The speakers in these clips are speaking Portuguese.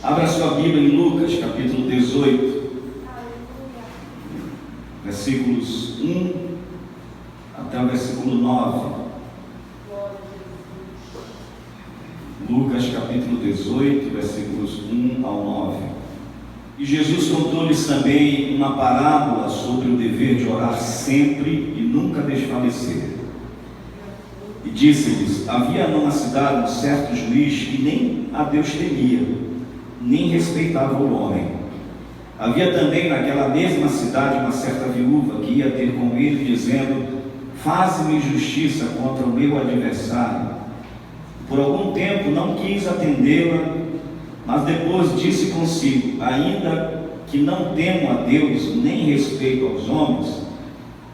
Abra sua Bíblia em Lucas, capítulo 18, versículos 1 até o versículo 9. Lucas, capítulo 18, versículos 1 ao 9. E Jesus contou-lhes também uma parábola sobre o dever de orar sempre e nunca desfalecer. E disse-lhes: havia numa cidade um certo juiz que nem a Deus temia, nem respeitava o homem. Havia também naquela mesma cidade uma certa viúva que ia ter com ele, dizendo: faze-me justiça contra o meu adversário. Por algum tempo não quis atendê-la, mas depois disse consigo: ainda que não temo a Deus, nem respeito aos homens,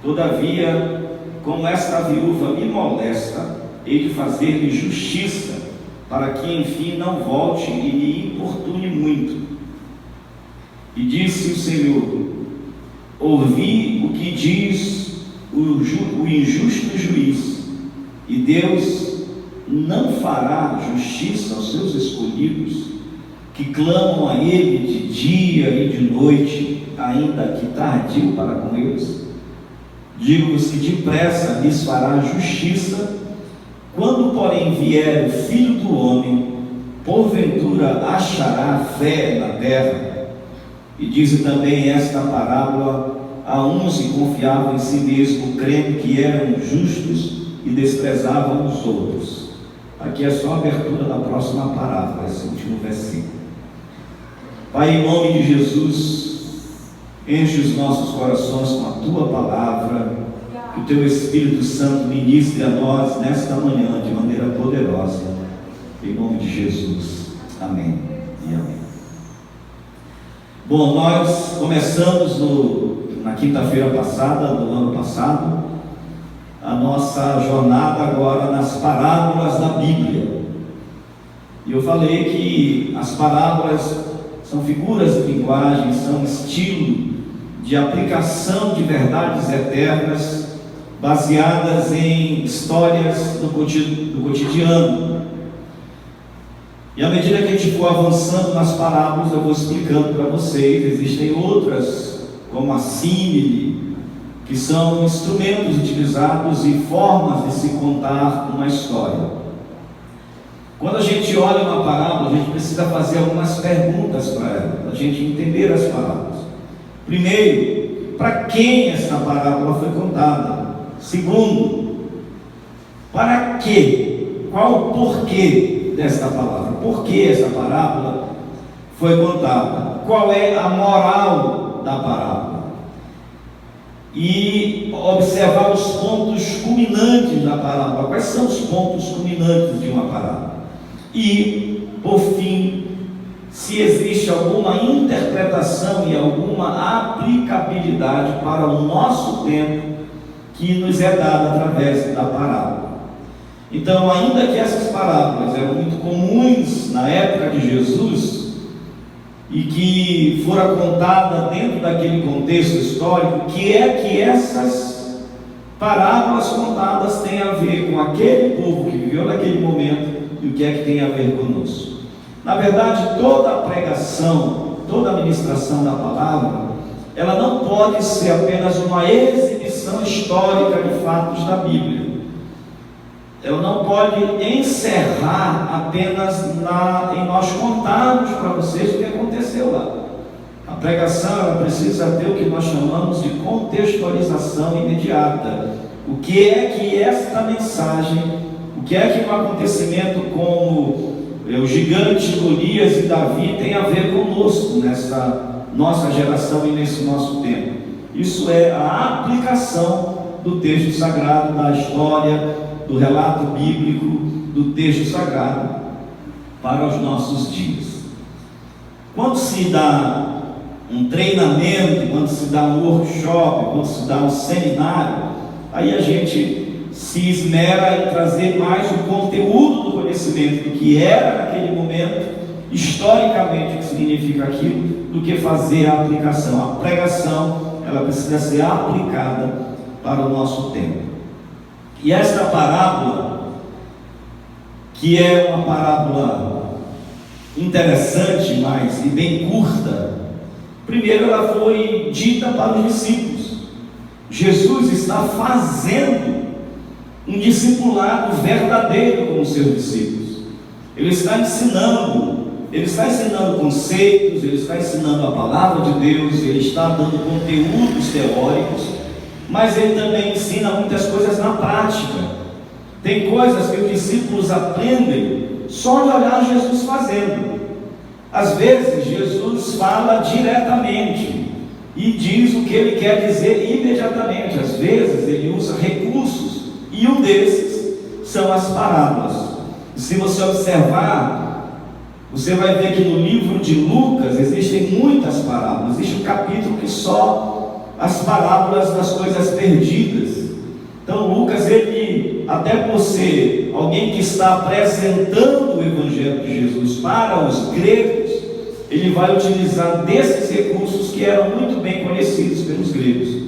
todavia, como esta viúva me molesta, hei de fazer-lhe justiça, para que enfim não volte e me importune muito. E disse o Senhor: ouvi o que diz o injusto juiz, e Deus não fará justiça aos seus escolhidos, que clamam a Ele de dia e de noite, ainda que tardio para com eles? Digo-vos que depressa lhes fará justiça. Quando, porém, vier o Filho do Homem, porventura achará fé na terra? E diz também esta parábola a uns que confiavam em si mesmo, crendo que eram justos e desprezavam os outros. Aqui é só a abertura da próxima parábola, esse último versículo. Pai, em nome de Jesus, enche os nossos corações com a Tua palavra, que o Teu Espírito Santo ministre a nós nesta manhã de maneira poderosa, em nome de Jesus. Amém e amém. Bom, nós começamos na quinta-feira passada, do ano passado, a nossa jornada agora nas parábolas da Bíblia. E eu falei que as parábolas são figuras de linguagem, são estilo de aplicação de verdades eternas, baseadas em histórias do cotidiano. E à medida que a gente for avançando nas parábolas, eu vou explicando para vocês. Existem outras, como a símile, que são instrumentos utilizados e formas de se contar uma história. Quando a gente olha uma parábola, a gente precisa fazer algumas perguntas para ela, para a gente entender as parábolas. Primeiro, para quem essa parábola foi contada? Segundo, para quê? Qual o porquê desta palavra? Por que essa parábola foi contada? Qual é a moral da parábola? E observar os pontos culminantes da parábola. Quais são os pontos culminantes de uma parábola? E, por fim, se existe alguma interpretação e alguma aplicabilidade para o nosso tempo que nos é dada através da parábola. Então, ainda que essas parábolas eram muito comuns na época de Jesus e que fora contada dentro daquele contexto histórico, o que é que essas parábolas contadas têm a ver com aquele povo que viveu naquele momento e o que é que tem a ver conosco? Na verdade, toda a pregação, toda a ministração da palavra, ela não pode ser apenas uma exibição histórica de fatos da Bíblia. Ela não pode encerrar apenas em nós contarmos para vocês o que aconteceu lá. A pregação, ela precisa ter o que nós chamamos de contextualização imediata. O que é que esta mensagem, o que é que um acontecimento como o gigante Golias e Davi tem a ver conosco nessa nossa geração e nesse nosso tempo? Isso é a aplicação do texto sagrado, da história, do relato bíblico, do texto sagrado para os nossos dias. Quando se dá um treinamento, quando se dá um workshop, quando se dá um seminário, aí a gente se esmera em trazer mais o conteúdo do conhecimento do que era naquele momento, historicamente o que significa aquilo, do que fazer a aplicação. A pregação, ela precisa ser aplicada para o nosso tempo. E esta parábola, que é uma parábola interessante, mas e bem curta. Primeiro, ela foi dita para os discípulos. Jesus está fazendo um discipulado verdadeiro com os seus discípulos. Ele está ensinando conceitos, ele está ensinando a palavra de Deus, ele está dando conteúdos teóricos, mas ele também ensina muitas coisas na prática. Tem coisas que os discípulos aprendem só de olhar Jesus fazendo. Às vezes Jesus fala diretamente e diz o que ele quer dizer imediatamente. Às vezes ele usa recursos, e um desses são as parábolas. Se você observar, você vai ver que no livro de Lucas existem muitas parábolas. Existe um capítulo que só as parábolas das coisas perdidas. Então Lucas, ele, até por ser alguém que está apresentando o Evangelho de Jesus para os gregos, ele vai utilizar desses recursos que eram muito bem conhecidos pelos gregos.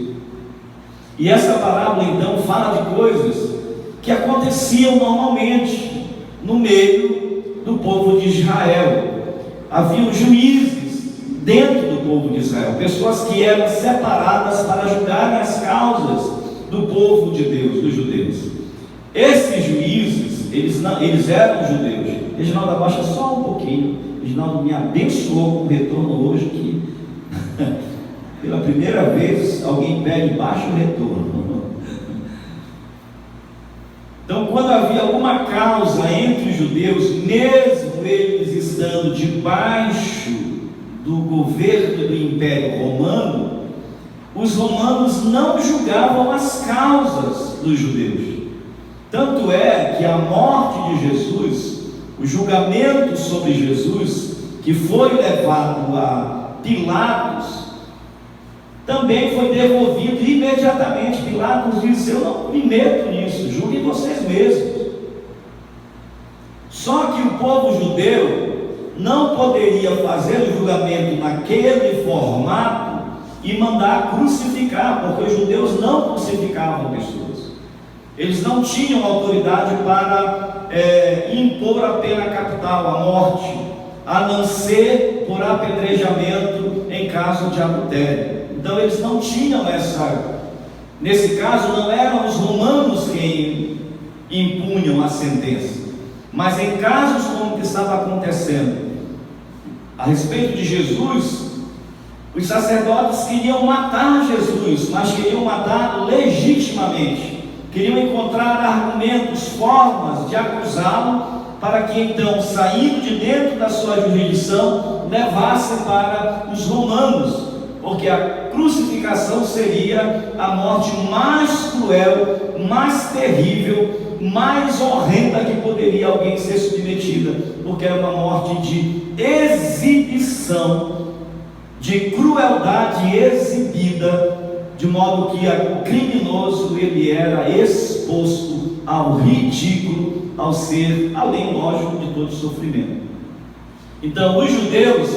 E essa parábola então fala de coisas que aconteciam normalmente no meio do povo de Israel. Haviam juízes dentro do povo de Israel, pessoas que eram separadas para julgarem as causas do povo de Deus, dos judeus. Esses juízes, eles eram judeus. Reginaldo, abaixa só um pouquinho. Reginaldo me abençoou com o retorno hoje, que pela primeira vez alguém pede baixo retorno. Então, quando havia alguma causa entre os judeus, mesmo eles estando debaixo do governo do Império Romano, os romanos não julgavam as causas dos judeus. Tanto é que a morte de Jesus, o julgamento sobre Jesus, que foi levado a Pilatos, também foi devolvido imediatamente. Pilatos disse: eu não me meto nisso, julguem vocês mesmos. Só que o povo judeu não poderia fazer o julgamento naquele formato e mandar crucificar, porque os judeus não crucificavam pessoas. Eles não tinham autoridade para impor a pena capital, a morte, a não ser por apedrejamento em caso de adultério. Então eles não tinham nesse caso não eram os romanos quem impunham a sentença, mas em casos como o que estava acontecendo a respeito de Jesus, os sacerdotes queriam matar Jesus, mas queriam matar legitimamente, queriam encontrar argumentos, formas de acusá-lo, para que então, saindo de dentro da sua jurisdição, levasse para os romanos, porque a crucificação seria a morte mais cruel, mais terrível, mais horrenda que poderia alguém ser submetida, porque era uma morte de exibição, de crueldade exibida, de modo que o criminoso ele era exposto ao ridículo, ao ser, além, lógico, de todo sofrimento. Então os judeus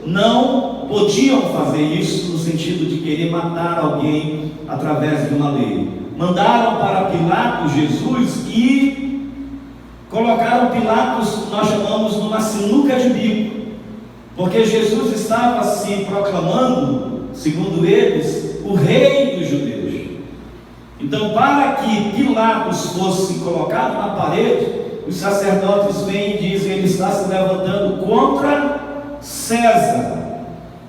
não podiam fazer isso no sentido de querer matar alguém através de uma lei. Mandaram para Pilatos Jesus e colocaram Pilatos, nós chamamos, numa sinuca de bico, porque Jesus estava se proclamando, segundo eles, o rei dos judeus. Então, para que Pilatos fosse colocado na parede, os sacerdotes vêm e dizem: ele está se levantando contra César.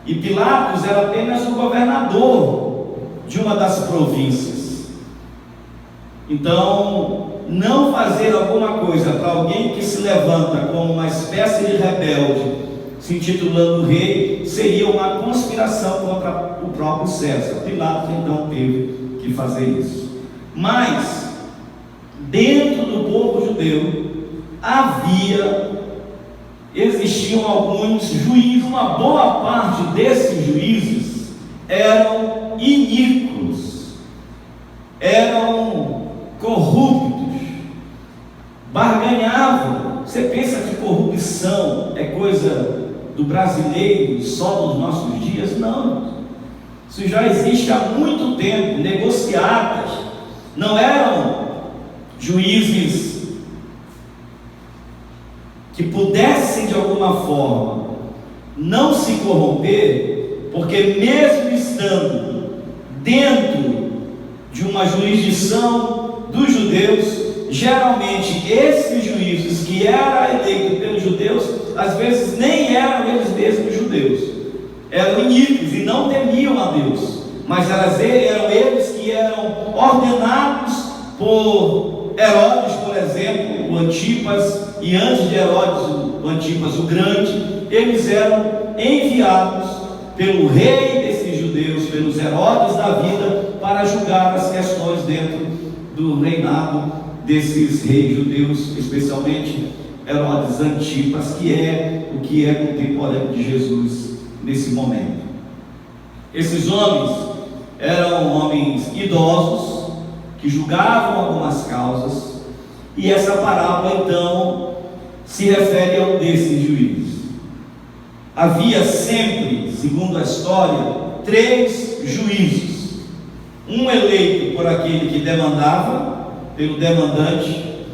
E Pilatos era apenas o governador de uma das províncias. Então, não fazer alguma coisa para alguém que se levanta como uma espécie de rebelde, se intitulando rei, seria uma conspiração contra o próprio César. Pilatos então teve que fazer isso. Mas dentro do povo judeu existiam alguns juízes. Uma boa parte desses juízes eram iníquos, eram corruptos, barganhavam. Você pensa que corrupção é coisa do brasileiro só nos nossos dias? Não, isso já existe há muito tempo. Negociatas, não eram juízes que que pudessem de alguma forma não se corromper, porque mesmo estando dentro de uma jurisdição dos judeus, geralmente esses juízes que eram eleitos pelos judeus, às vezes nem eram eles mesmos judeus, eram iníquos e não temiam a Deus, mas eram eles que eram ordenados por Herodes, por exemplo, o Antipas, e antes de Herodes, o Antipas o Grande, eles eram enviados pelo rei desses judeus, pelos Herodes da vida, para julgar as questões dentro do reinado desses reis judeus, especialmente Herodes Antipas, que é o que é contemporâneo de Jesus nesse momento. Esses homens eram homens idosos que julgavam algumas causas, e essa parábola então se refere a um desses juízes. Havia sempre, segundo a história, 3 juízes: um eleito por aquele que demandava, pelo demandante,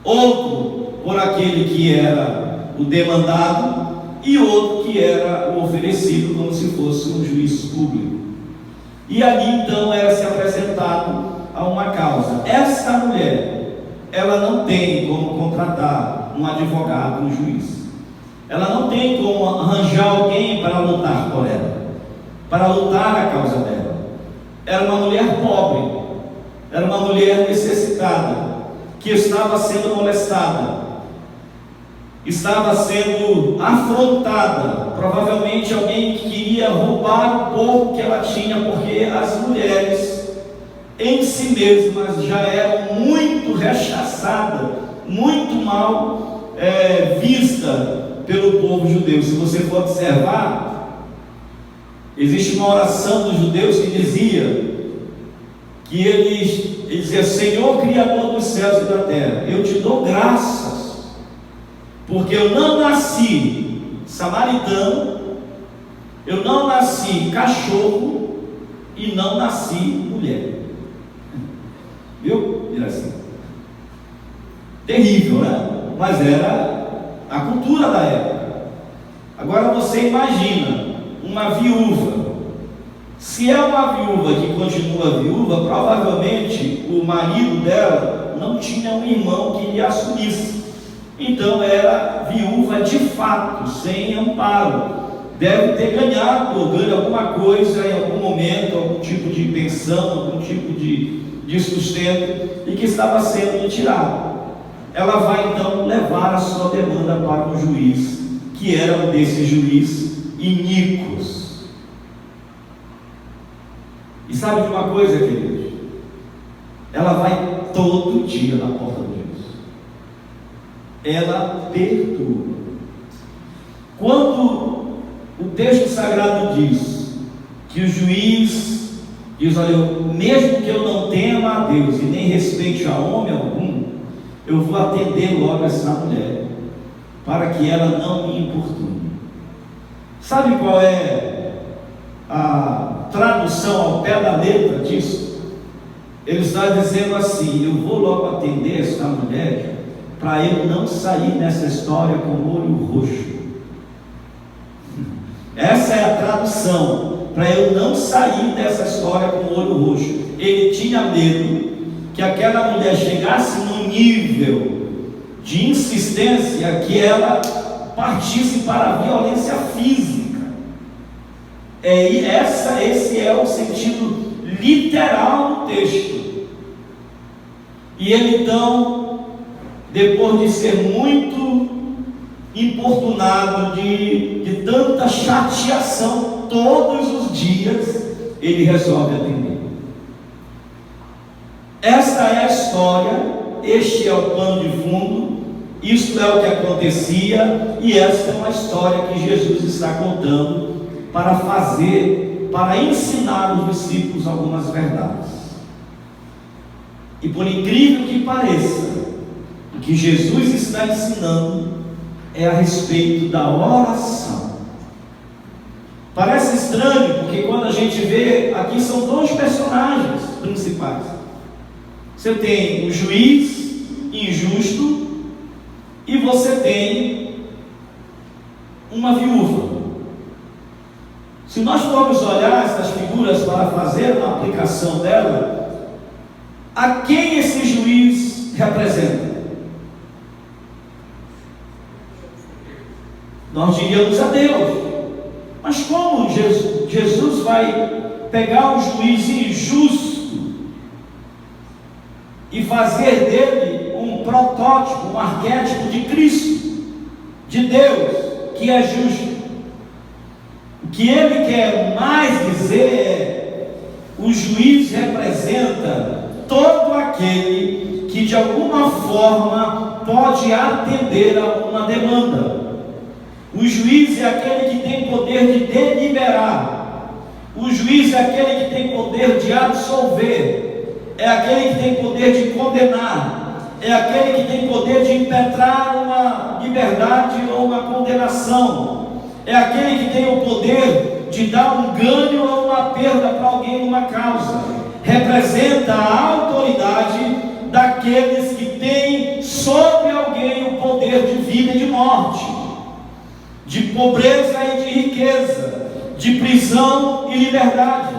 outro por aquele que era o demandado, e outro que era o oferecido, como se fosse um juiz público. E ali então era se apresentado a uma causa. Esta mulher, ela não tem como contratar um advogado, um juiz. Ela não tem como arranjar alguém para lutar por ela, para lutar a causa dela. Era uma mulher pobre, era uma mulher necessitada, que estava sendo molestada, estava sendo afrontada. Provavelmente alguém que queria roubar o pouco que ela tinha, porque as mulheres em si mesmas já eram muito rechaçadas, muito mal vista pelo povo judeu. Se você for observar, existe uma oração dos judeus que dizia que eles diziam: Senhor Criador dos céus e da terra, eu te dou graças, porque eu não nasci samaritano, eu não nasci cachorro e não nasci mulher. Viu? Era assim. Terrível, né? Mas era a cultura da época. Agora você imagina uma viúva. Se é uma viúva que continua viúva, provavelmente o marido dela não tinha um irmão que lhe assumisse. Então era viúva de fato, sem amparo. Deve ter ganhado ou ganho alguma coisa em algum momento, algum tipo de pensão, algum tipo de sustento, e que estava sendo tirado. Ela vai então levar a sua demanda para um juiz, que era um desses juízes iníquos. E sabe de uma coisa, queridos? Ela vai todo dia na porta de Deus. Ela perturba. Quando o texto sagrado diz que o juiz diz: olha, mesmo que eu não tema a Deus e nem respeite a homem algum, eu vou atender logo essa mulher, para que ela não me importune. Sabe qual é a tradução ao pé da letra disso? Ele está dizendo assim: eu vou logo atender esta mulher, para eu não sair nessa história com o olho roxo. Essa é a tradução, para eu não sair dessa história com o olho roxo. Ele tinha medo que aquela mulher chegasse num nível de insistência que ela partisse para a violência física. Esse é o sentido literal do texto. E ele então, depois de ser muito importunado, de tanta chateação todos os dias, ele resolve atender. Esta é a história, este é o pano de fundo, isto é o que acontecia, e esta é uma história que Jesus está contando para ensinar os discípulos algumas verdades. E por incrível que pareça, o que Jesus está ensinando é a respeito da oração. Parece estranho, porque quando a gente vê, aqui são 2 personagens principais. Você tem o juiz injusto, e você tem uma viúva. Se nós formos olhar essas figuras para fazer uma aplicação dela, a quem esse juiz representa? Nós diríamos a Deus. Mas como Jesus vai pegar um juiz injusto e fazer dele um protótipo, um arquétipo de Cristo, de Deus, que é justo? O que ele quer mais dizer é: o juiz representa todo aquele que de alguma forma pode atender a uma demanda. O juiz é aquele que tem poder de deliberar. O juiz é aquele que tem poder de absolver. É aquele que tem poder de condenar. É aquele que tem poder de impetrar uma liberdade ou uma condenação. É aquele que tem o poder de dar um ganho ou uma perda para alguém numa causa. Representa a autoridade daqueles que têm sobre alguém o poder de vida e de morte, de pobreza e de riqueza, de prisão e liberdade.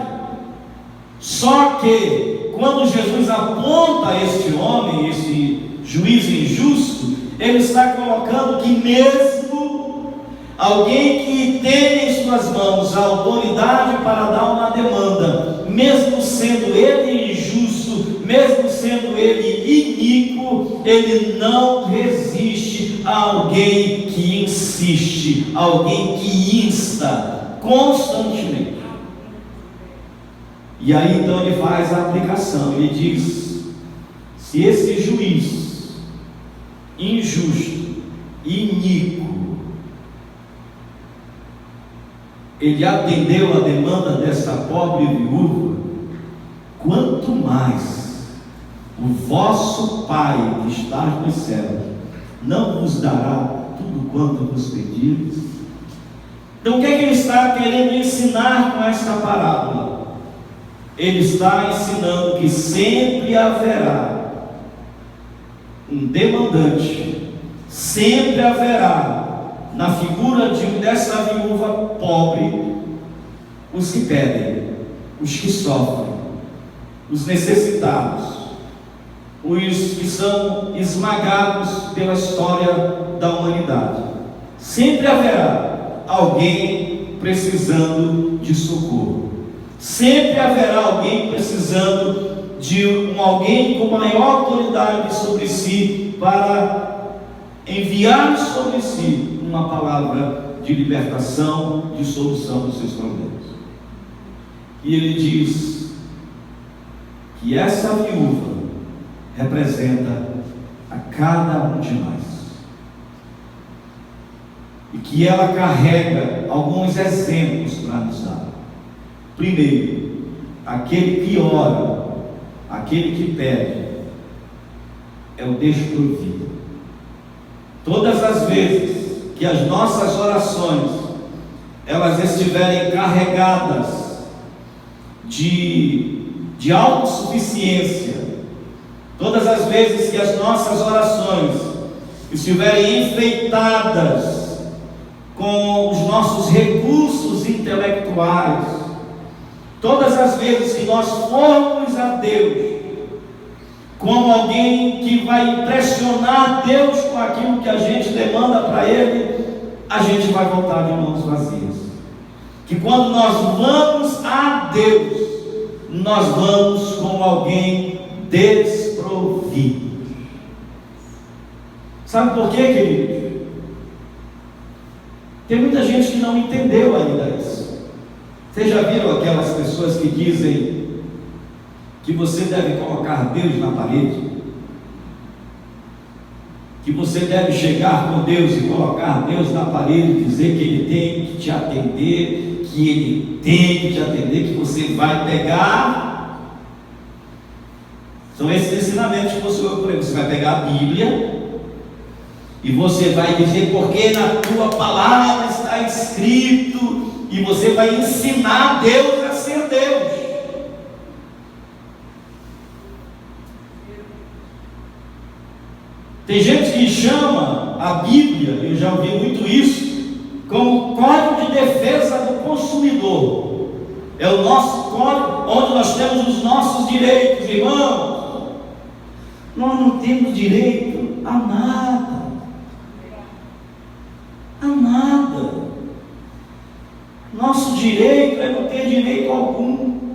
Só que quando Jesus aponta este homem, esse juiz injusto, ele está colocando que mesmo alguém que tem em suas mãos a autoridade para dar uma demanda, mesmo sendo ele injusto, mesmo sendo ele iníquo, ele não resiste a alguém que insiste, alguém que insta constantemente. E aí então ele faz a aplicação, ele diz: se esse juiz injusto, iníquo, ele atendeu a demanda desta pobre viúva, quanto mais o vosso Pai que está nos céus não vos dará tudo quanto vos pedirdes? Então o que é que ele está querendo ensinar com esta parábola? Ele está ensinando que sempre haverá um demandante, sempre haverá na figura dessa viúva pobre os que pedem, os que sofrem, os necessitados, os que são esmagados pela história da humanidade. Sempre haverá alguém precisando de socorro. Sempre haverá alguém precisando de alguém com maior autoridade sobre si para enviar sobre si uma palavra de libertação, de solução dos seus problemas. E ele diz que essa viúva representa a cada um de nós, e que ela carrega alguns exemplos para nos dar. Primeiro, aquele que ora, aquele que pede, é o desprovido. Todas as vezes que as nossas orações elas estiverem carregadas de autossuficiência, todas as vezes que as nossas orações estiverem enfeitadas com os nossos recursos intelectuais, todas as vezes que nós formos a Deus como alguém que vai impressionar Deus com aquilo que a gente demanda para Ele, a gente vai voltar de mãos vazias. Que quando nós vamos a Deus, nós vamos como alguém desprovido. Sabe por quê, queridos? Tem muita gente que não entendeu ainda isso. Vocês já viram aquelas pessoas que dizem que você deve colocar Deus na parede? Que você deve chegar com Deus e colocar Deus na parede e dizer que Ele tem que te atender, que Ele tem que te atender, que você vai pegar. São esses ensinamentos que você vai pegar a Bíblia e você vai dizer porque na tua palavra está escrito, e você vai ensinar Deus a ser Deus. Tem gente que chama a Bíblia, eu já ouvi muito isso, como código de defesa do consumidor. É o nosso código, onde nós temos os nossos direitos, irmãos. Nós não temos direito a nada. A nada. Nosso direito é não ter direito algum.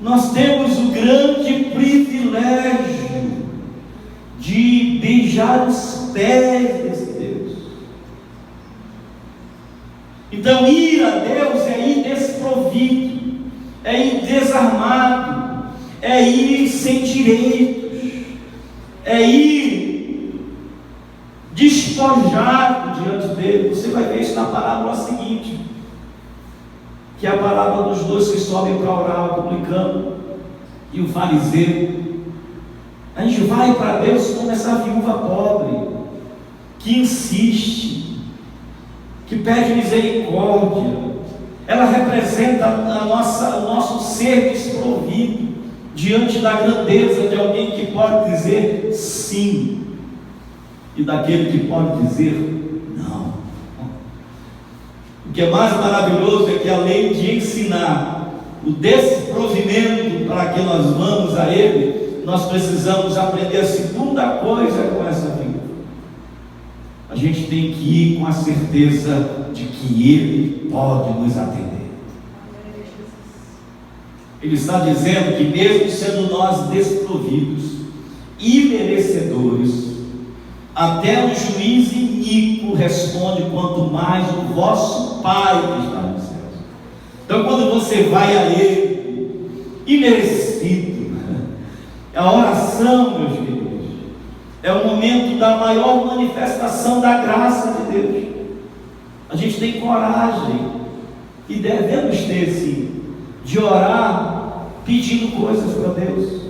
Nós temos o grande privilégio de beijar os pés desse Deus. Então, ir a Deus é ir desprovido, é ir desarmado, é ir sem direitos, é ir despojado diante dele. Você vai ver isso na parábola seguinte, que é a parábola dos dois que sobem para orar, o publicano e o fariseu. A gente vai para Deus como essa viúva pobre, que insiste, que pede misericórdia. Ela representa o nosso ser desprovido, diante da grandeza de alguém que pode dizer sim, e daquele que pode dizer não. O que é mais maravilhoso é que, além de ensinar o desprovimento para que nós vamos a Ele, nós precisamos aprender a segunda coisa com essa vida. A gente tem que ir com a certeza de que Ele pode nos atender. Ele está dizendo que, mesmo sendo nós desprovidos, imerecedores, até o juiz iníquo responde: quanto mais o vosso Pai que está nos céus. Então, quando você vai a Ele, imerecido, a oração, meus queridos, é o momento da maior manifestação da graça de Deus. A gente tem coragem, e devemos ter sim, de orar pedindo coisas para Deus.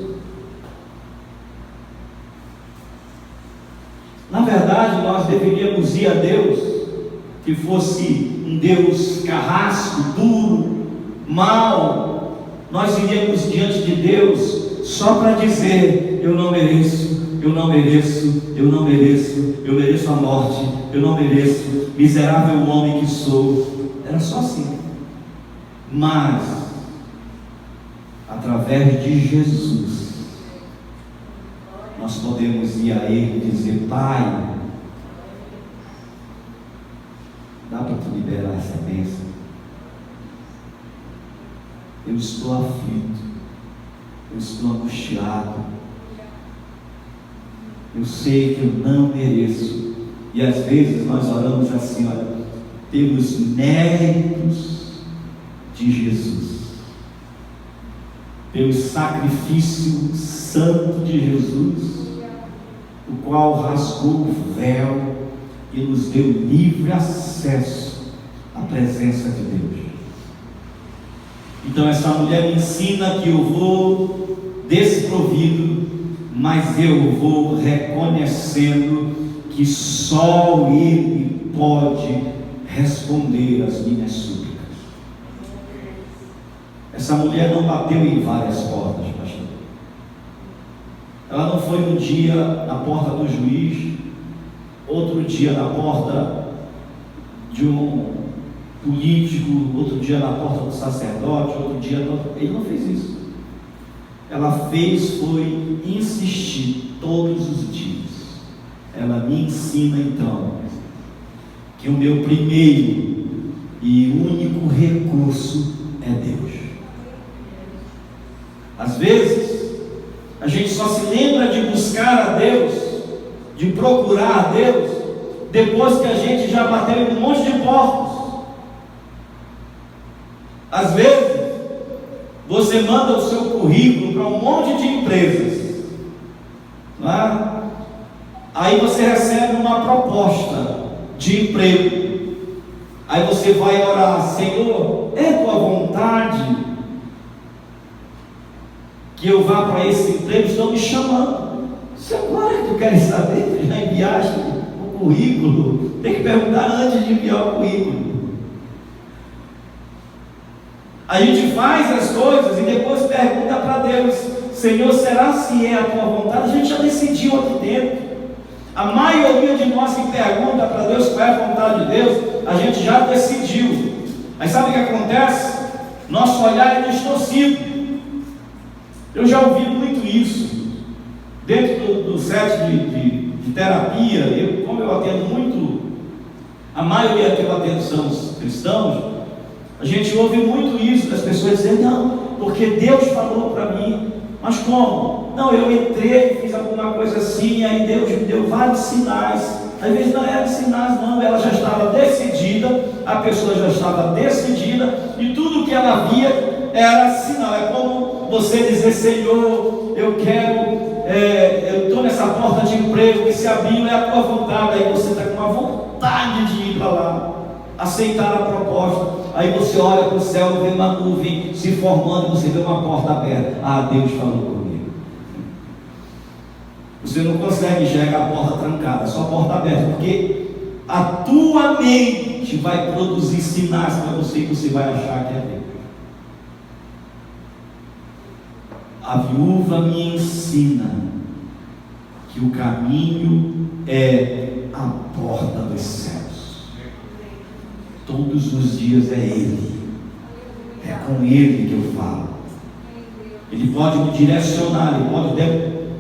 Na verdade, nós deveríamos ir a Deus que fosse um Deus carrasco, duro, mau. Nós iríamos diante de Deus só para dizer: eu não mereço, eu não mereço, eu não mereço, eu mereço a morte, eu não mereço, miserável homem que sou. Era só assim. Mas, através de Jesus, nós podemos ir a Ele e dizer: Pai, dá para tu liberar essa bênção? Eu estou aflito, eu estou angustiado, eu sei que eu não mereço. E às vezes nós oramos assim: olha, pelos méritos de Jesus, pelo sacrifício santo de Jesus, o qual rasgou o véu e nos deu livre acesso à presença de Deus. Então essa mulher me ensina que eu vou desprovido, mas eu vou reconhecendo que só Ele pode responder às minhas súplicas. Essa mulher não bateu em várias portas, pastor. Ela não foi um dia na porta do juiz, outro dia na porta de um político, outro dia na porta do sacerdote, outro dia... Ele não fez isso. Ela fez foi insistir todos os dias. Ela me ensina então que o meu primeiro e único recurso é Deus. Às vezes a gente só se lembra de buscar a Deus, de procurar a Deus, depois que a gente já bateu em um monte de portas. Às vezes você manda o seu currículo para um monte de empresas, não é? Aí você recebe uma proposta de emprego. Aí você vai orar: Senhor, é tua vontade que eu vá para esse emprego? Estão me chamando. Senhor, claro que tu queres saber, tu já enviaste o currículo. Tem que perguntar antes de enviar o currículo. A gente faz as coisas e depois pergunta para Deus: Senhor, será se é a tua vontade? A gente já decidiu aqui dentro. A maioria de nós que pergunta para Deus qual é a vontade de Deus, a gente já decidiu. Mas sabe o que acontece? Nosso olhar é distorcido. Eu já ouvi muito isso. Dentro do set de terapia, como eu atendo muito, a maioria que eu atendo são os cristãos, a gente ouve muito isso das pessoas dizendo, não, porque Deus falou para mim. Mas como? Não, eu entrei, fiz alguma coisa assim, aí Deus me deu vários sinais. Às vezes não eram sinais, não, ela já estava decidida, a pessoa já estava decidida, e tudo que ela via era sinal. É como você dizer, Senhor, eu estou nessa porta de emprego, que se abriu é a tua vontade, aí você está com uma vontade de ir para lá, aceitar a proposta. Aí você olha para o céu, vê uma nuvem se formando, você vê uma porta aberta. Ah, Deus falou comigo. Você não consegue enxergar a porta trancada, só a porta aberta, porque a tua mente vai produzir sinais para você que você vai achar que é Deus. A viúva me ensina que o caminho é a porta dos céus. Todos os dias é Ele, é com Ele que eu falo. Ele pode me direcionar, Ele pode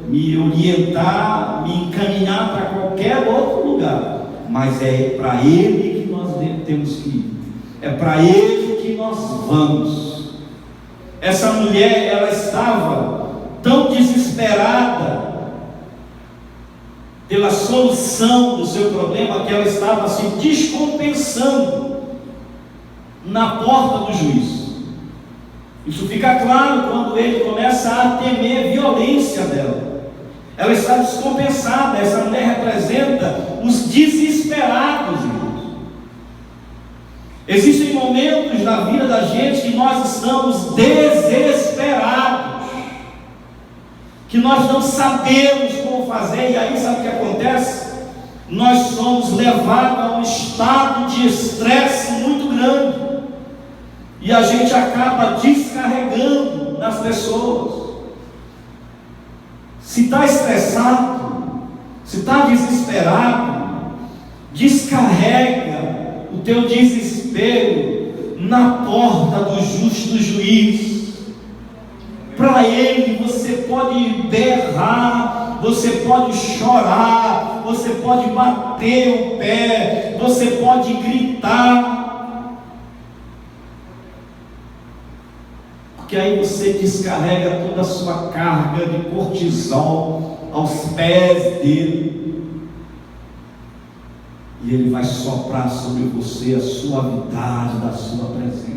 me orientar, me encaminhar para qualquer outro lugar, mas é para Ele que nós temos que ir, é para Ele que nós vamos. Essa mulher, ela estava tão desesperada pela solução do seu problema, que ela estava se descompensando na porta do juiz. Isso fica claro quando ele começa a temer violência dela. Ela está descompensada. Essa mulher representa os desesperados, irmãos. Existem momentos na vida da gente que nós estamos desesperados, que nós não sabemos como fazer, e aí sabe o que acontece? Nós somos levados a um estado de estresse muito grande, e a gente acaba descarregando nas pessoas. Se está estressado, se está desesperado, descarrega o teu desespero na porta do justo juiz. Para Ele você pode berrar, você pode chorar, você pode bater o pé, você pode gritar, porque aí você descarrega toda a sua carga de cortisol aos pés dele, e Ele vai soprar sobre você a suavidade da sua presença.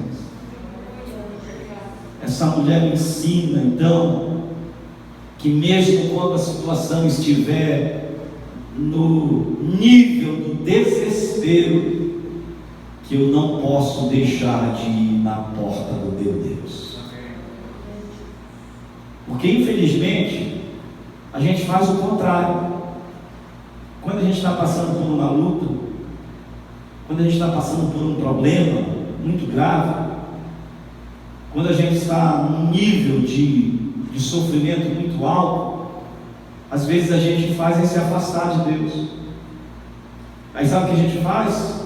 Essa mulher me ensina, então, que mesmo quando a situação estiver no nível do desespero, que eu não posso deixar de ir na porta do meu Deus. Porque infelizmente a gente faz o contrário. Quando a gente está passando por uma luta, quando a gente está passando por um problema muito grave, quando a gente está num nível de sofrimento muito alto, às vezes a gente faz é se afastar de Deus. Aí sabe o que a gente faz?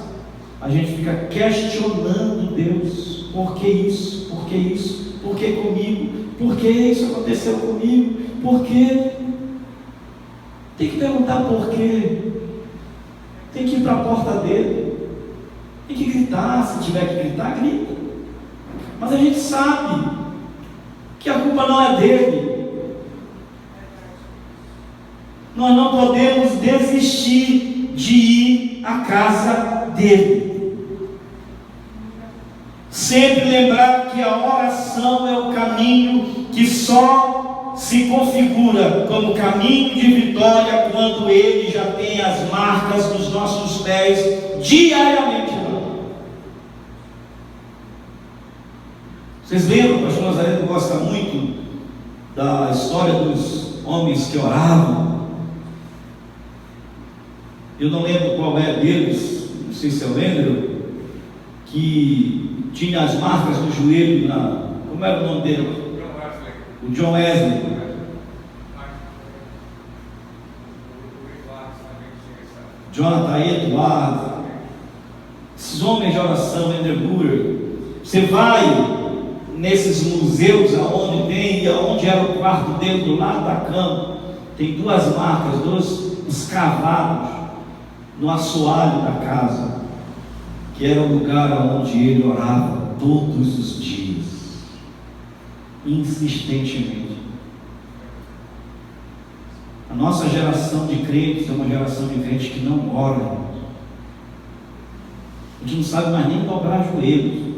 A gente fica questionando Deus. Por que isso? Por que isso? Por que comigo? Por que isso aconteceu comigo? Por quê? Tem que perguntar por quê. Tem que ir para a porta dele. Tem que gritar, se tiver que gritar, grita. Mas a gente sabe que a culpa não é dele. Nós não podemos desistir de ir à casa dele. Sempre lembrar que a oração é o caminho que só se configura como caminho de vitória quando Ele já tem as marcas nos nossos pés diariamente. Vocês lembram, o pastor Nazareno gosta muito da história dos homens que oravam. Eu não lembro qual é deles, não sei se eu lembro, que tinha as marcas no joelho, como era o nome dele? O John Wesley. Jonathan Edwards, esses homens de oração, Andrew Murray. Você vai nesses museus aonde era o quarto dele, do lado da cama, tem duas marcas, dois escavados no assoalho da casa, que era o lugar onde ele orava todos os dias, insistentemente. A nossa geração de crentes é uma geração de crentes que não ora. A gente não sabe mais nem dobrar joelhos.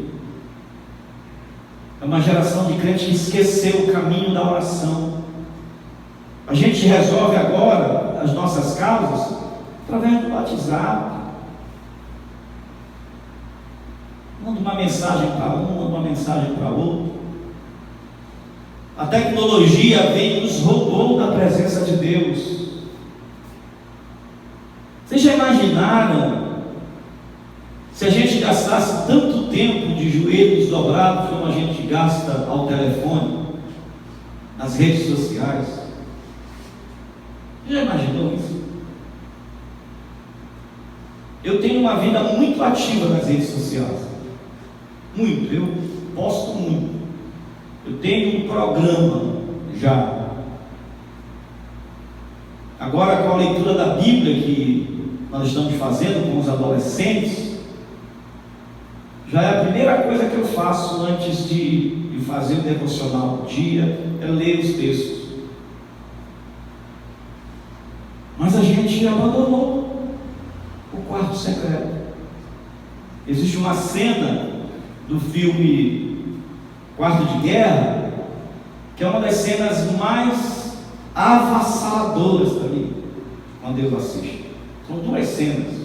É uma geração de crentes que esqueceu o caminho da oração. A gente resolve agora as nossas causas através do WhatsApp. Manda uma mensagem para um, manda uma mensagem para outro. A tecnologia veio e nos roubou da presença de Deus. Vocês já imaginaram se a gente gastasse tanto tempo de joelhos dobrados como a gente gasta ao telefone, nas redes sociais? Já imaginou isso? Eu tenho uma vida muito ativa nas redes sociais. Muito, eu posto muito. Eu tenho um programa já. Agora, com a leitura da Bíblia que nós estamos fazendo com os adolescentes, já é a primeira coisa que eu faço antes de fazer o devocional do dia, é ler os textos. Mas a gente abandonou o quarto secreto. Existe uma cena do filme Quarto de Guerra, que é uma das cenas mais avassaladoras para mim, quando eu assisto. São duas cenas,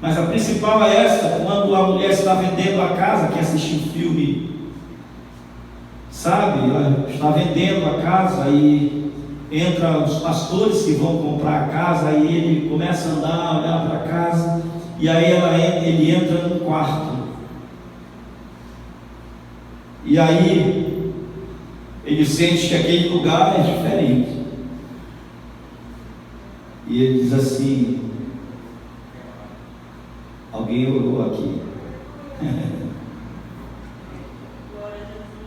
mas a principal é essa, quando a mulher está vendendo a casa, que assistiu o filme, sabe, ela está vendendo a casa e entra os pastores que vão comprar a casa, e ele começa a andar, olhar para a casa, e aí ele entra no quarto. E aí ele sente que aquele lugar é diferente. E ele diz assim: alguém orou aqui.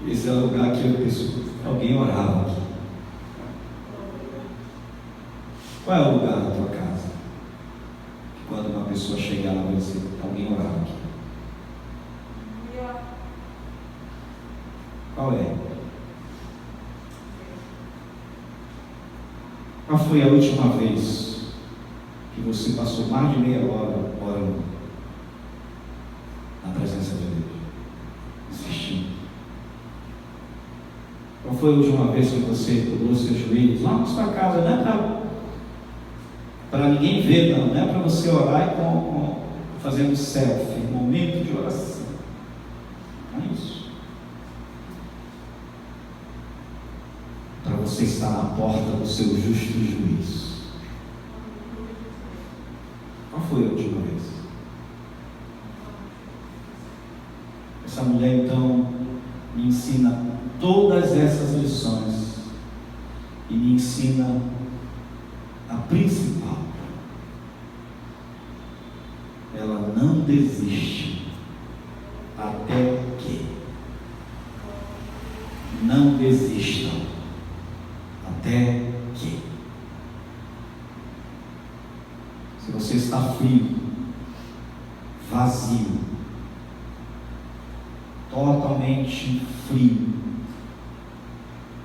Esse é o lugar que alguém orava aqui. Qual é o lugar da tua casa que quando uma pessoa chegar lá vai dizer: alguém orava aqui? Qual é? Qual foi a última vez que você passou mais de meia hora orando na presença de Deus, insistindo? Qual foi a última vez que você dobrou seus joelhos lá na sua casa? Não é para ninguém ver, não é para você orar e fazendo selfie, momento de oração. Não é isso. Para você estar na porta do seu justo juiz. Qual foi a última vez? Essa mulher então me ensina todas essas lições e me ensina a principal. Ela não desiste até que não desistam até que. Se você está frio, vazio, totalmente frio,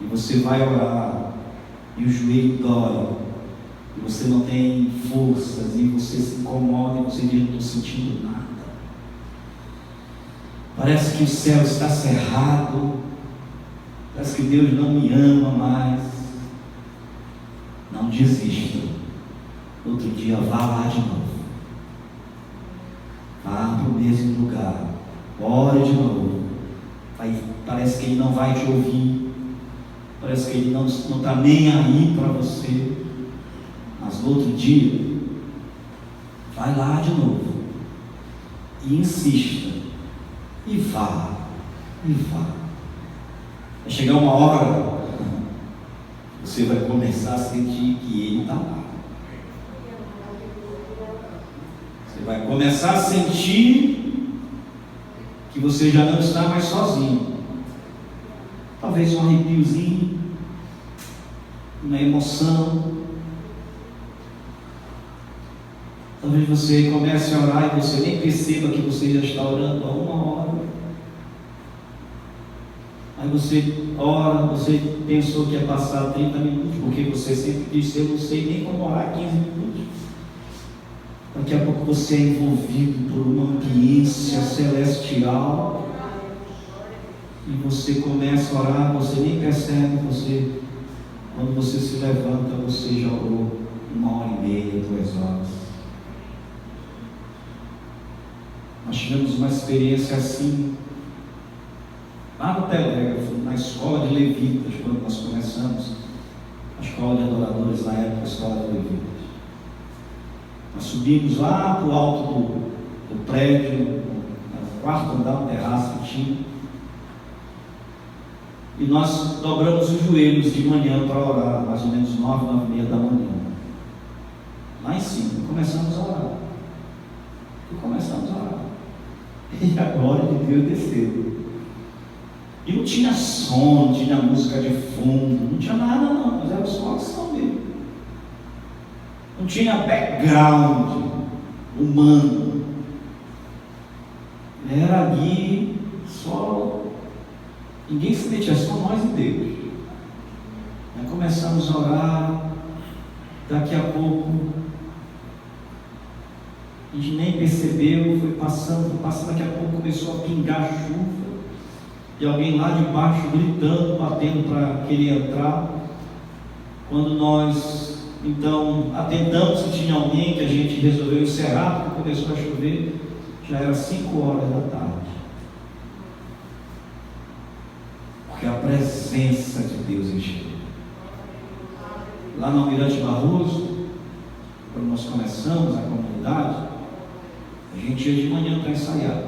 e você vai orar e o joelho dói, e você não tem forças, e você se incomoda, e você diz: não estou sentindo nada, parece que o céu está cerrado, parece que Deus não me ama mais. Não desista. Outro dia vá lá de novo, vá para o mesmo lugar, ore de novo. Parece que Ele não vai te ouvir, parece que Ele não está nem aí para você, mas no outro dia vai lá de novo e insista, e vá. Vai chegar uma hora você vai começar a sentir que Ele está lá. Você vai começar a sentir que você já não está mais sozinho. Talvez um arrepiozinho, uma emoção. Talvez você comece a orar e você nem perceba que você já está orando há 1 hora. Aí você ora, você pensou que ia passar 30 minutos, porque você sempre disse: eu não sei nem como orar 15 minutos. Daqui a pouco você é envolvido por uma ambiência celestial e você começa a orar, você nem percebe, quando você se levanta, você já orou 1h30, 2 horas. Nós tivemos uma experiência assim lá no Telégrafo, na escola de levitas, quando nós começamos a escola de adoradores, na época a escola de levitas. Nós subimos lá para o alto do prédio, no 4º andar, um terraço que tinha, e nós dobramos os joelhos de manhã para orar, mais ou menos 9, 9h30 da manhã. Lá em cima, começamos a orar. E a glória de Deus desceu. E não tinha som, não tinha música de fundo, não tinha nada não, mas era só ação mesmo. Não tinha background humano. Era ali só, ninguém se metia, só nós e Deus. Aí começamos a orar, daqui a pouco a gente nem percebeu, foi passando, daqui a pouco começou a pingar chuva, e alguém lá de baixo gritando, batendo para querer entrar. Quando nós então atentamos se tinha alguém, que a gente resolveu encerrar, porque começou a chover, já era 5 horas da tarde. Porque a presença de Deus encheu. Lá no Almirante Barroso, quando nós começamos a comunidade, a gente ia de manhã para ensaiar.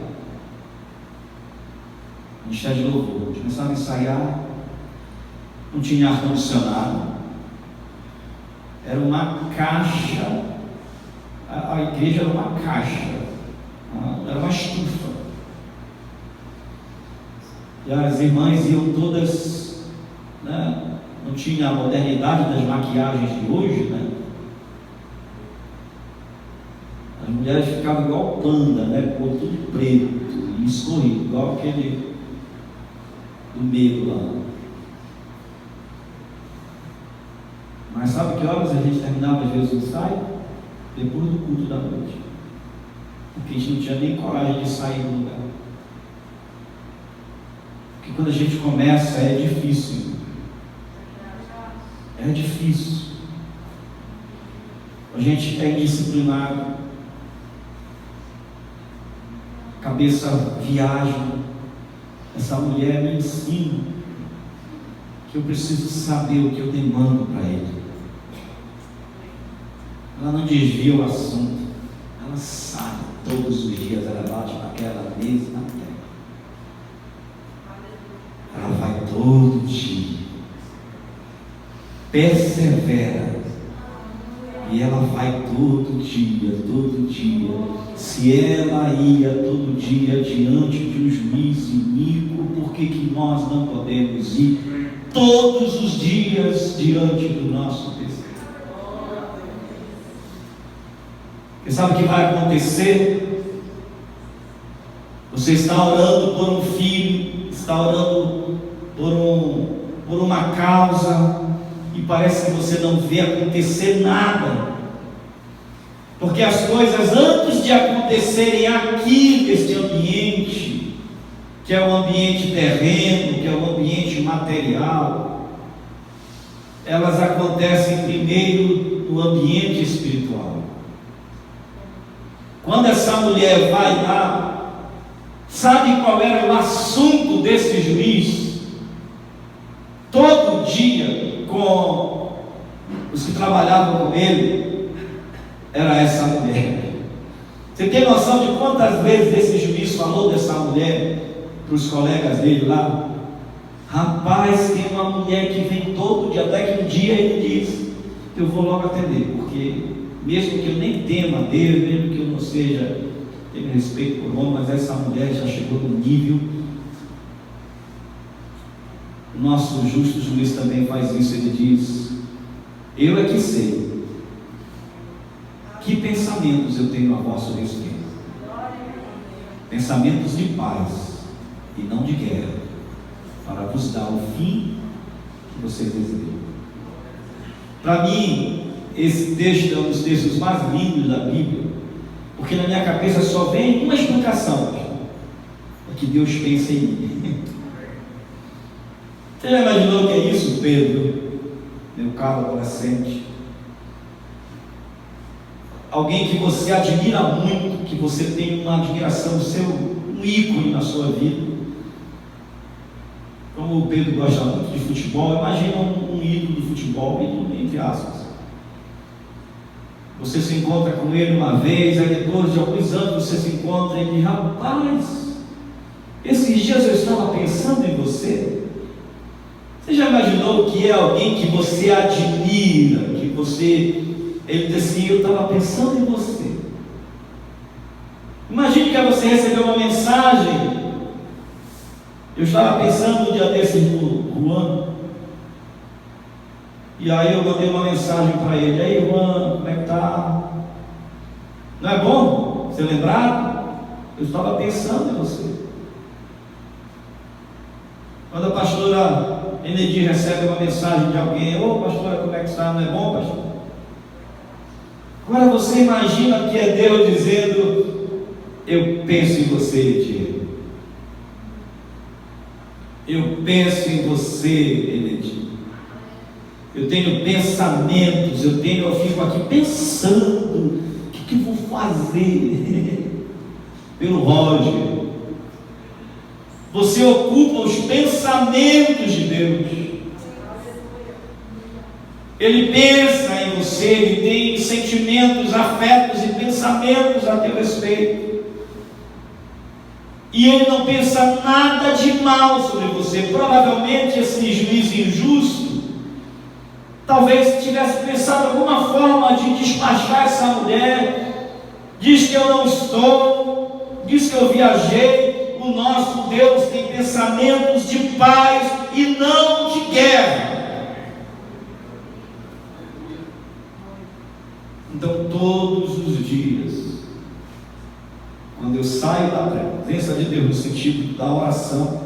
A gente está de louvor, a gente começava a ensaiar, não tinha ar-condicionado, era uma caixa, a igreja era uma caixa, era uma estufa, e as irmãs iam todas, né? Não tinha a modernidade das maquiagens de hoje, né? As mulheres ficavam igual panda, né? Com tudo preto e escorrido, igual aquele do meio lá. Mas sabe que horas a gente terminava às vezes o ensaio? Depois do culto da noite. Porque a gente não tinha nem coragem de sair do lugar. Porque quando a gente começa é difícil. É difícil. A gente é indisciplinado. Cabeça viaja. Essa mulher me ensina que eu preciso saber o que eu demando para ele. Ela não desvia o assunto. Ela sabe, todos os dias ela bate naquela mesma tecla. Ela vai todo dia. Persevera. E ela vai todo dia, todo dia. Se ela ia todo dia diante de um juiz iníquo, por que nós não podemos ir todos os dias diante do nosso Deus? Você sabe o que vai acontecer? Você está orando por um filho, está orando por uma causa, e parece que você não vê acontecer nada, porque as coisas, antes de acontecerem aqui neste ambiente, que é o ambiente terreno, que é o ambiente material, elas acontecem primeiro no ambiente espiritual. Quando essa mulher vai lá, sabe qual era o assunto desse juiz? Todo dia, com os que trabalhavam com ele, era essa mulher. Você tem noção de quantas vezes esse juiz falou dessa mulher para os colegas dele lá? Rapaz, tem uma mulher que vem todo dia, até que um dia ele diz: eu vou logo atender, porque mesmo que eu nem tema Deus, mesmo que eu não seja, tenho respeito por homem, mas essa mulher já chegou no nível. O nosso justo juiz também faz isso, ele diz: eu é que sei que pensamentos eu tenho a vosso respeito, pensamentos de paz e não de guerra, para vos dar o fim que vocês desejam. Para mim, esse texto é um dos textos mais lindos da Bíblia, porque na minha cabeça só vem uma explicação: é que Deus pensa em mim. Você já imaginou o que é isso, Pedro, meu caro adolescente? Alguém que você admira muito, que você tem uma admiração, um ícone na sua vida. Como o Pedro gosta muito de futebol, imagina um ídolo do futebol, ídolo entre aspas. Você se encontra com ele uma vez, aí depois de alguns anos você se encontra e ele diz: rapaz, esses dias eu estava pensando em você. Você já imaginou que é alguém que você admira, que você... Ele diz assim: eu estava pensando em você. Imagine que você recebeu uma mensagem. Eu estava pensando no dia desse no Juan, e aí eu mandei uma mensagem para ele: aí Juan, como é que tá? Não é bom ser lembrado? Eu estava pensando em você. Quando a pastora Enedi recebe uma mensagem de alguém: ô pastora, como é que está? Não é bom, pastor? Agora você imagina que é Deus dizendo: eu penso em você, Diego. Eu penso em você, Enedi. Eu tenho pensamentos, eu fico aqui pensando: o que eu vou fazer pelo Roger? Você ocupa os pensamentos de Deus. Ele pensa em você, ele tem sentimentos, afetos e pensamentos a teu respeito. E ele não pensa nada de mal sobre você. Provavelmente esse juiz injusto talvez tivesse pensado alguma forma de despachar essa mulher. Diz que eu não estou, diz que eu viajei. O nosso Deus tem pensamentos de paz e não de guerra. Então, todos os dias, quando eu saio da presença de Deus, no sentido da oração,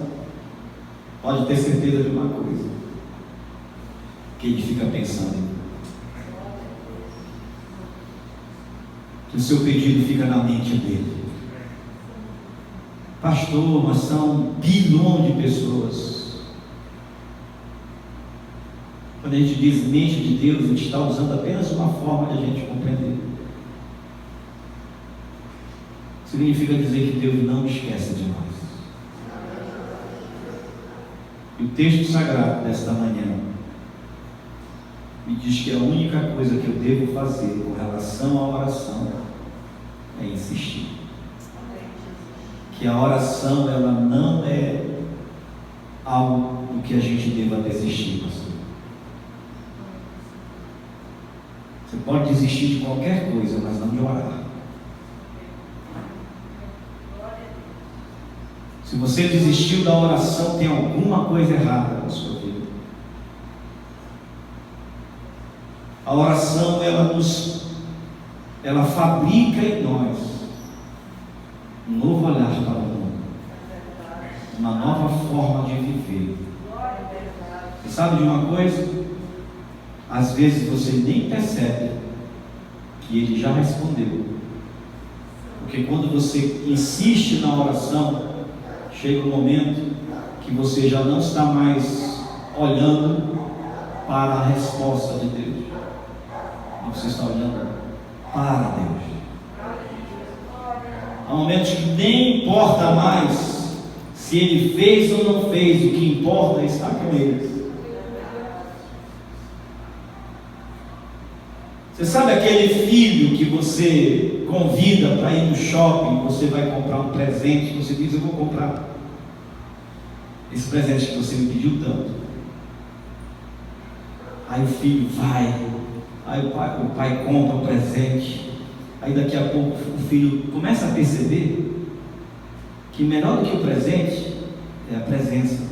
pode ter certeza de uma coisa: que Ele fica pensando em mim, que o seu pedido fica na mente dele. Pastor, mas são bilhões de pessoas. Quando a gente diz mente de Deus, a gente está usando apenas uma forma de a gente compreender. Significa dizer que Deus não esquece de nós. E o texto sagrado desta manhã me diz que a única coisa que eu devo fazer com relação à oração é insistir. Que a oração, ela não é algo do que a gente deva desistir, pastor. Você pode desistir de qualquer coisa, mas não de orar. Se você desistiu da oração, tem alguma coisa errada na sua vida. A oração, ela fabrica em nós um novo olhar para o mundo, uma nova forma de viver. Você sabe de uma coisa? Às vezes você nem percebe que Ele já respondeu, porque quando você insiste na oração, chega um momento que você já não está mais olhando para a resposta de Deus, mas você está olhando para Deus. Há momentos que nem importa mais se Ele fez ou não fez, o que importa é estar com Ele. Você sabe aquele filho que você convida para ir no shopping, você vai comprar um presente, você diz: eu vou comprar. esse presente que você me pediu tanto. Aí o filho vai, aí o pai compra o presente, aí daqui a pouco o filho começa a perceber que melhor do que o presente é a presença.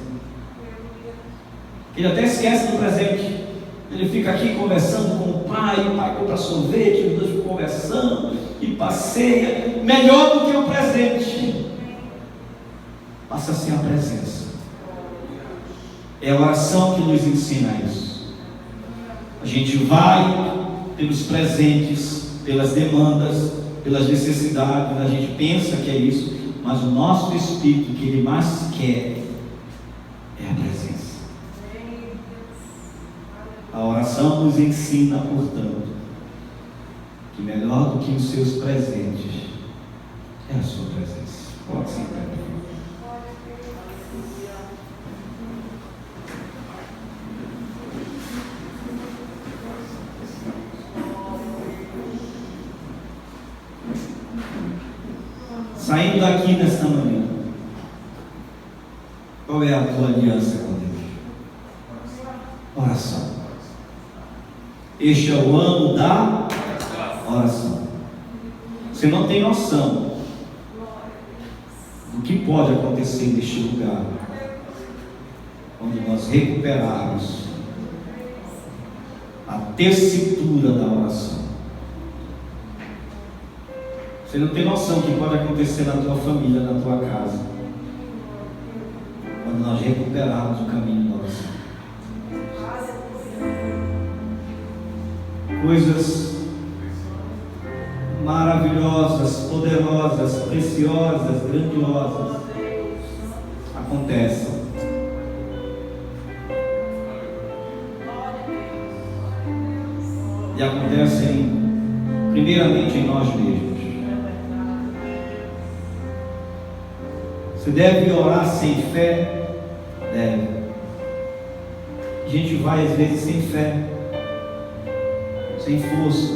Ele até esquece do presente, ele fica aqui conversando com o pai compra sorvete, os dois ficam conversando e passeia. Melhor do que o presente passa a ser a presença. É a oração que nos ensina isso. A gente vai pelos presentes, pelas demandas, pelas necessidades, a gente pensa que é isso, mas o nosso espírito, que ele mais quer é a presença. A oração nos ensina, portanto, que melhor do que os seus presentes é a sua presença. Pode ser, saindo daqui nesta manhã, qual é a tua aliança com Deus? Oração. Este é o ano da oração. Você não tem noção do que pode acontecer neste lugar quando nós recuperarmos a tessitura da oração. Você não tem noção do que pode acontecer na tua família, na tua casa, quando nós recuperarmos o caminho da oração. Coisas maravilhosas, poderosas, preciosas, grandiosas acontecem. E acontecem primeiramente em nós mesmos. Você deve orar sem fé? Deve. A gente vai às vezes sem fé, sem força,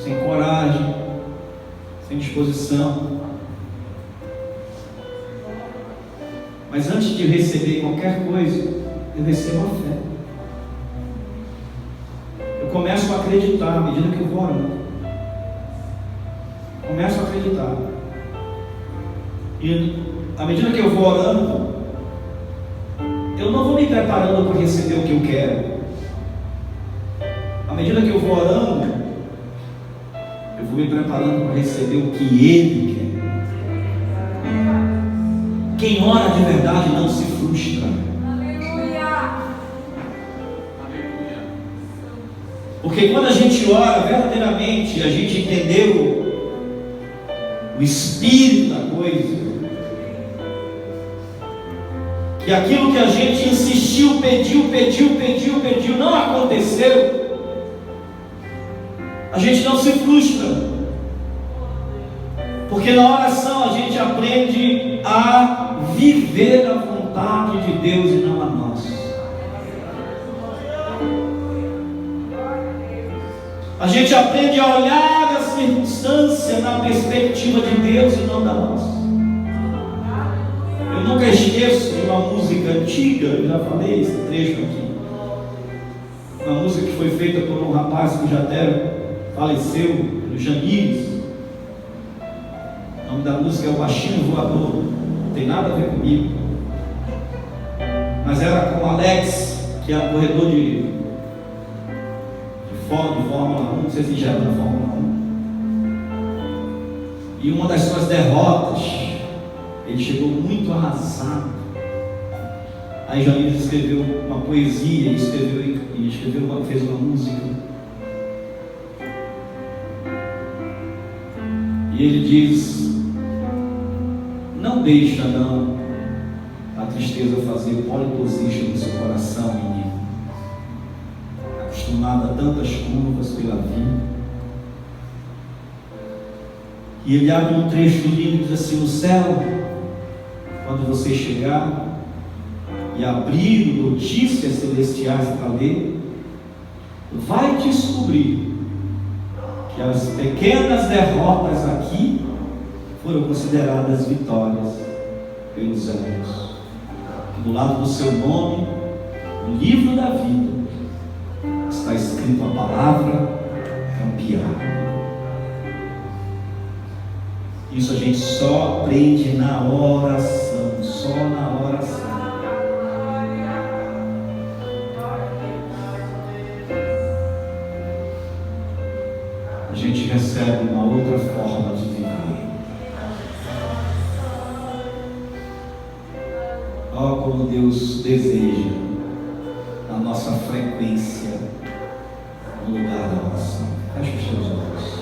sem coragem, sem disposição. Mas antes de receber qualquer coisa, eu recebo a fé. Eu começo a acreditar à medida que eu vou orando. Começo a acreditar. E à medida que eu vou orando, eu não vou me preparando para receber o que eu quero. À medida que eu vou orando, eu vou me preparando para receber o que Ele quer. Quem ora de verdade não se frustra. Porque quando a gente ora verdadeiramente, a gente entendeu o espírito da coisa, que aquilo que a gente insistiu, pediu, não aconteceu, a gente não se frustra, porque na oração a gente aprende a viver a vontade de Deus e não a nossa. A gente aprende a olhar a circunstância na perspectiva de Deus e não da nossa. Eu nunca esqueço de uma música antiga, eu já falei esse trecho aqui. Uma música que foi feita por um rapaz que já até faleceu, o Janires. O nome da música é O Baixinho Voador. Não tem nada a ver comigo. Mas era com o Alex, que é um corredor de Fórmula 1, não sei se já era da Fórmula 1. E uma das suas derrotas, ele chegou muito arrasado. Aí Janires escreveu uma poesia, fez uma música. E ele diz: não deixa não a tristeza fazer pole position no seu coração, menino, acostumado a tantas curvas pela vida. E ele abre um trecho lindo e diz assim: no céu, quando você chegar e abrir notícias celestiais para ler, vai descobrir que as pequenas derrotas aqui foram consideradas vitórias pelos anjos. Do lado do seu nome, no livro da vida, está escrito a palavra campeão. Isso a gente só aprende na oração, só na oração. A gente recebe uma outra forma de viver. Ó, como Deus deseja a nossa frequência no lugar da oração. Feche os seus olhos.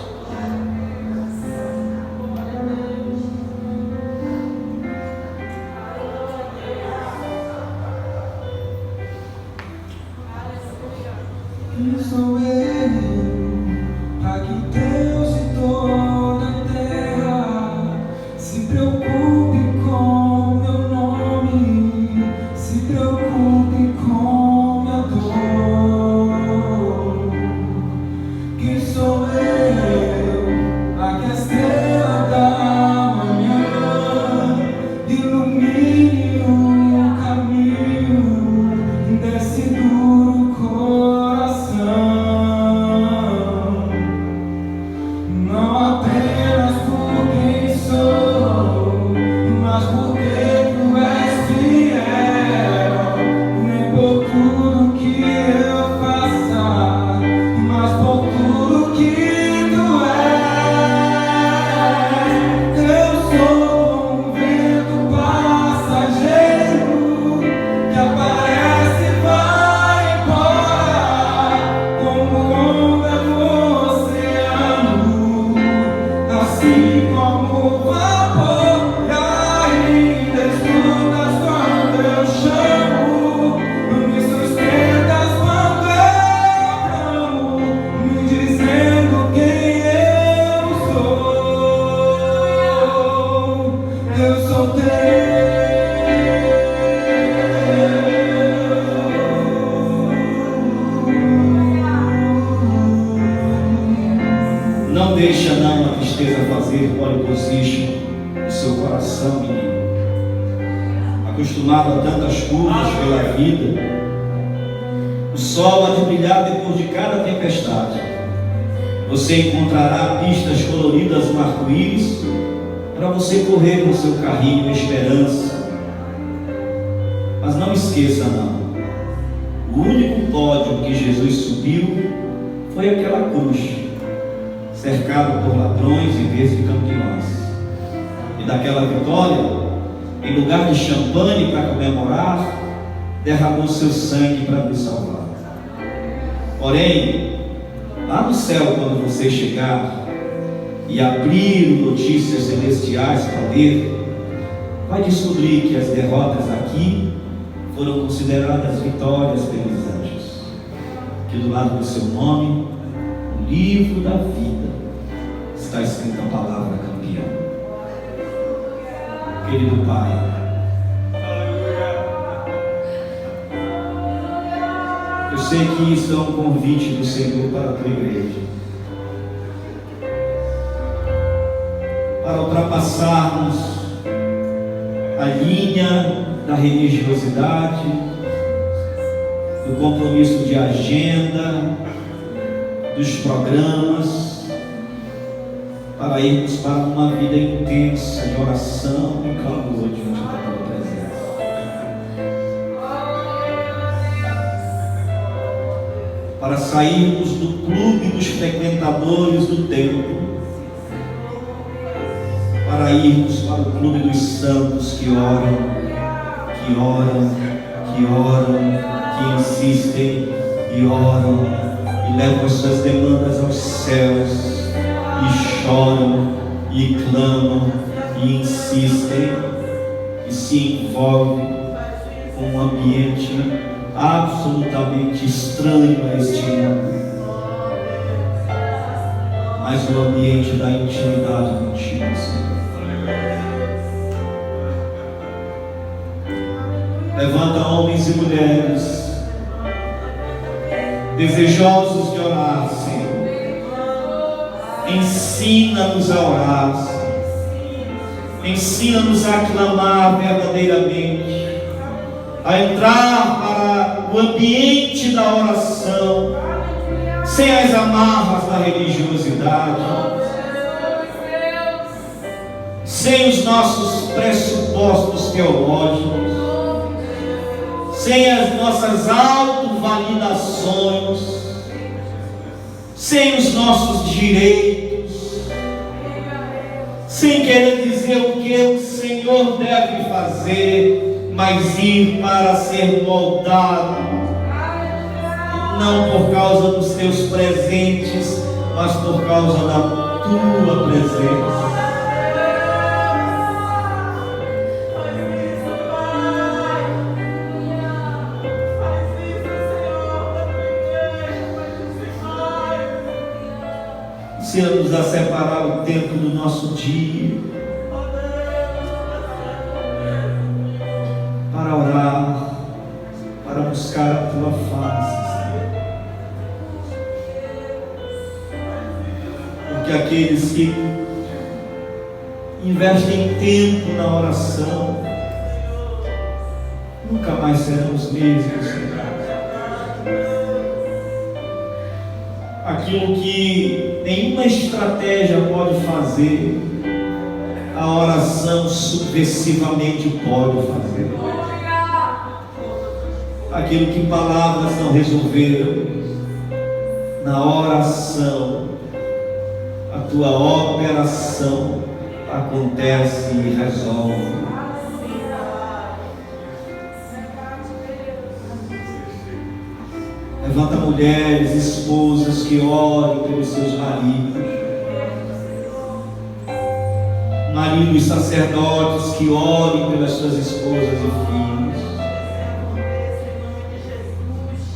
Quem sou eu para que Deus e toda a terra se preocupe com meu nome, se preocupe com minha dor? Quem sou eu para que a estrela da manhã ilumine o caminho desse duro coração? Não apenas por quem sou, mas porque tu és fiel. Nem por tudo que eu faça, mas por tudo que tu és. Eu sou um vento passageiro que aparece e vai embora, como onda no oceano, assim como o vapor. E ainda escutas quando eu chamo, me sustentas quando eu clamo, me dizendo quem eu sou. Eu sou Não deixa não a tristeza fazer pole position no seu coração, menino. Acostumado a tantas curvas pela vida, o sol há de brilhar depois de cada tempestade. Você encontrará pistas coloridas no arco-íris para você correr no seu carrinho em esperança. Mas não esqueça não, o único pódio que Jesus subiu foi aquela cruz, cercado por ladrões em vez de campeões. E daquela vitória, em lugar de champanhe para comemorar, derramou seu sangue para nos salvar. Porém, lá no céu, quando você chegar e abrir Notícias Celestiais para ler, vai descobrir que as derrotas aqui foram consideradas vitórias pelos anjos. Que do lado do seu nome, o livro da vida, está escrita a palavra campeão. Querido Pai, eu sei que isso é um convite do Senhor para a tua igreja, para ultrapassarmos a linha da religiosidade, do compromisso de agenda, dos programas, para irmos para uma vida intensa de oração e clamor diante da tua presença. Para sairmos do clube dos frequentadores do templo, para irmos para o clube dos santos que oram, que oram, que oram, que insistem e oram e levam as suas demandas aos céus, e choram, e clamam, e insistem, e se envolvem com um ambiente absolutamente estranho a este mundo, mas o ambiente da intimidade contigo, Senhor. Levanta homens e mulheres desejosos de orar, Senhor. Ensina-nos a orar, Senhor. Ensina-nos a clamar verdadeiramente. a entrar para o ambiente da oração, sem as amarras da religiosidade, sem os nossos pressupostos teológicos, sem as nossas autovalidações, sem os nossos direitos, sem querer dizer o que o Senhor deve fazer, mas ir para ser moldado, não por causa dos teus presentes, mas por causa da tua presença. Ensina-nos a separar o tempo do nosso dia para orar, para buscar a tua face, porque aqueles que investem tempo na oração nunca mais serão os mesmos, Senhor. Aquilo que nenhuma estratégia pode fazer, a oração subversivamente pode fazer. Aquilo que palavras não resolveram, na oração, a tua operação acontece e resolve. Levanta mulheres, esposas que orem pelos seus maridos, maridos sacerdotes que orem pelas suas esposas e filhos.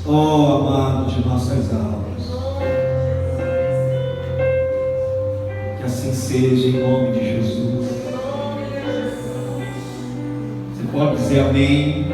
Oh, amado de nossas almas, que assim seja em nome de Jesus. Você pode dizer amém?